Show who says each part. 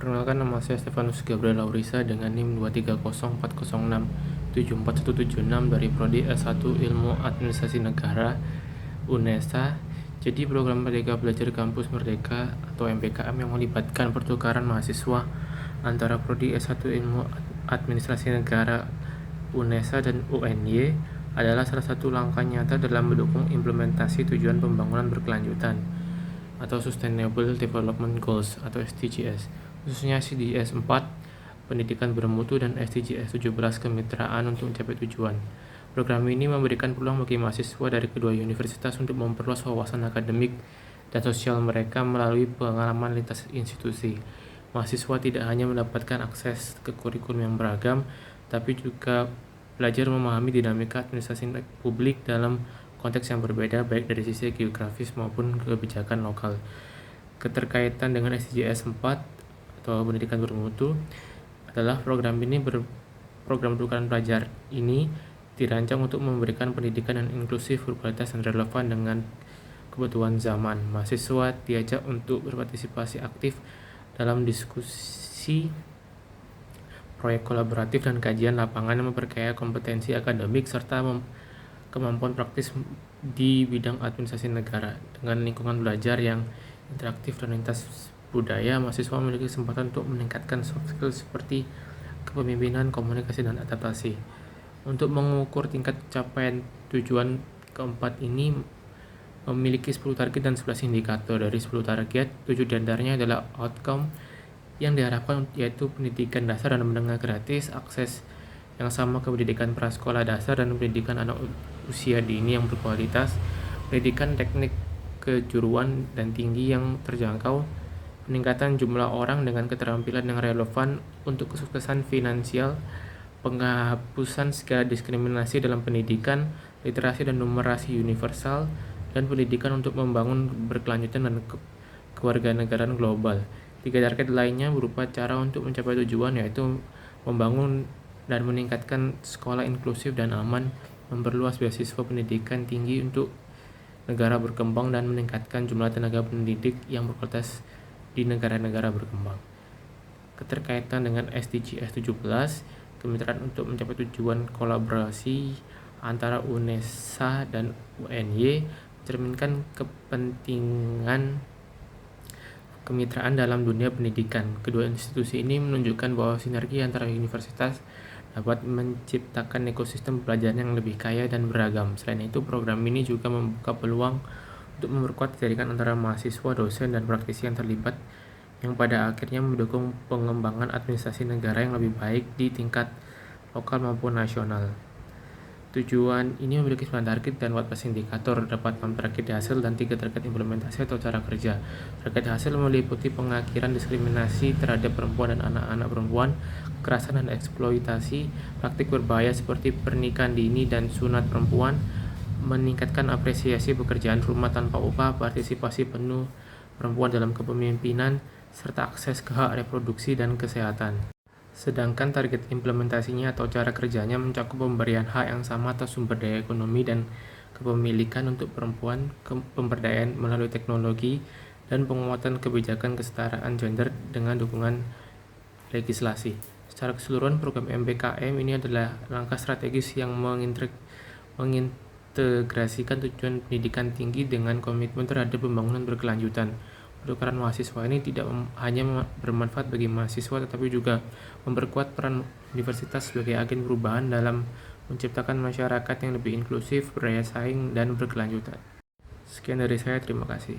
Speaker 1: Perkenalkan, nama saya Stefanus Gabriel Laurisa dengan NIM 23040674176 dari Prodi S1 Ilmu Administrasi Negara UNESA. Jadi program Merdeka Belajar Kampus Merdeka atau MBKM yang melibatkan pertukaran mahasiswa antara Prodi S1 Ilmu Administrasi Negara UNESA dan UNY adalah salah satu langkah nyata dalam mendukung implementasi tujuan pembangunan berkelanjutan atau Sustainable Development Goals atau SDGs, khususnya SDGs 4, pendidikan bermutu, dan SDGs 17, kemitraan untuk mencapai tujuan. Program ini memberikan peluang bagi mahasiswa dari kedua universitas untuk memperluas wawasan akademik dan sosial mereka melalui pengalaman lintas institusi. Mahasiswa tidak hanya mendapatkan akses ke kurikulum yang beragam, tapi juga belajar memahami dinamika administrasi publik dalam konteks yang berbeda, baik dari sisi geografis maupun kebijakan lokal. Keterkaitan dengan SDGs 4 atau pendidikan bermutu adalah program tukaran pelajar ini dirancang untuk memberikan pendidikan yang inklusif, berkualitas, dan relevan dengan kebutuhan zaman. Mahasiswa diajak untuk berpartisipasi aktif dalam diskusi, proyek kolaboratif, dan kajian lapangan yang memperkaya kompetensi akademik serta kemampuan praktis di bidang administrasi negara. Dengan lingkungan belajar yang interaktif dan lintas budaya, mahasiswa memiliki kesempatan untuk meningkatkan soft skill seperti kepemimpinan, komunikasi, dan adaptasi. Untuk mengukur tingkat capaian tujuan keempat ini memiliki 10 target dan 11 indikator. Dari 10 target, 7 diantaranya adalah outcome yang diharapkan, yaitu pendidikan dasar dan menengah gratis, akses yang sama ke pendidikan prasekolah dasar dan pendidikan anak usia dini yang berkualitas, pendidikan teknik kejuruan dan tinggi yang terjangkau, peningkatan jumlah orang dengan keterampilan yang relevan untuk kesuksesan finansial, penghapusan segala diskriminasi dalam pendidikan, literasi dan numerasi universal, dan pendidikan untuk membangun berkelanjutan dan kewarganegaraan global. 3 target lainnya berupa cara untuk mencapai tujuan, yaitu membangun dan meningkatkan sekolah inklusif dan aman, memperluas beasiswa pendidikan tinggi untuk negara berkembang, dan meningkatkan jumlah tenaga pendidik yang berkualitas di negara-negara berkembang. Keterkaitan dengan SDGs 17, kemitraan untuk mencapai tujuan kolaborasi antara UNESA dan UNY mencerminkan kepentingan kemitraan dalam dunia pendidikan. Kedua institusi ini menunjukkan bahwa sinergi antara universitas dapat menciptakan ekosistem pembelajaran yang lebih kaya dan beragam. Selain itu, program ini juga membuka peluang untuk memperkuat jaringan antara mahasiswa, dosen, dan praktisi yang terlibat, yang pada akhirnya mendukung pengembangan administrasi negara yang lebih baik di tingkat lokal maupun nasional. Tujuan ini memiliki 9 target dan 14 indikator, dapat 6 target hasil dan 3 target implementasi atau cara kerja. Target hasil meliputi pengakhiran diskriminasi terhadap perempuan dan anak-anak perempuan, kekerasan dan eksploitasi, praktik berbahaya seperti pernikahan dini dan sunat perempuan, meningkatkan apresiasi pekerjaan rumah tanpa upah, partisipasi penuh perempuan dalam kepemimpinan, serta akses ke hak reproduksi dan kesehatan. Sedangkan target implementasinya atau cara kerjanya mencakup pemberian hak yang sama atas sumber daya ekonomi dan kepemilikan untuk perempuan, pemberdayaan melalui teknologi, dan penguatan kebijakan kesetaraan gender dengan dukungan legislasi. Secara keseluruhan, program MBKM ini adalah langkah strategis yang mengintegrasikan tujuan pendidikan tinggi dengan komitmen terhadap pembangunan berkelanjutan. Pertukaran mahasiswa ini tidak hanya bermanfaat bagi mahasiswa, tetapi juga memperkuat peran universitas sebagai agen perubahan dalam menciptakan masyarakat yang lebih inklusif, berdaya saing, dan berkelanjutan. Sekian dari saya, terima kasih.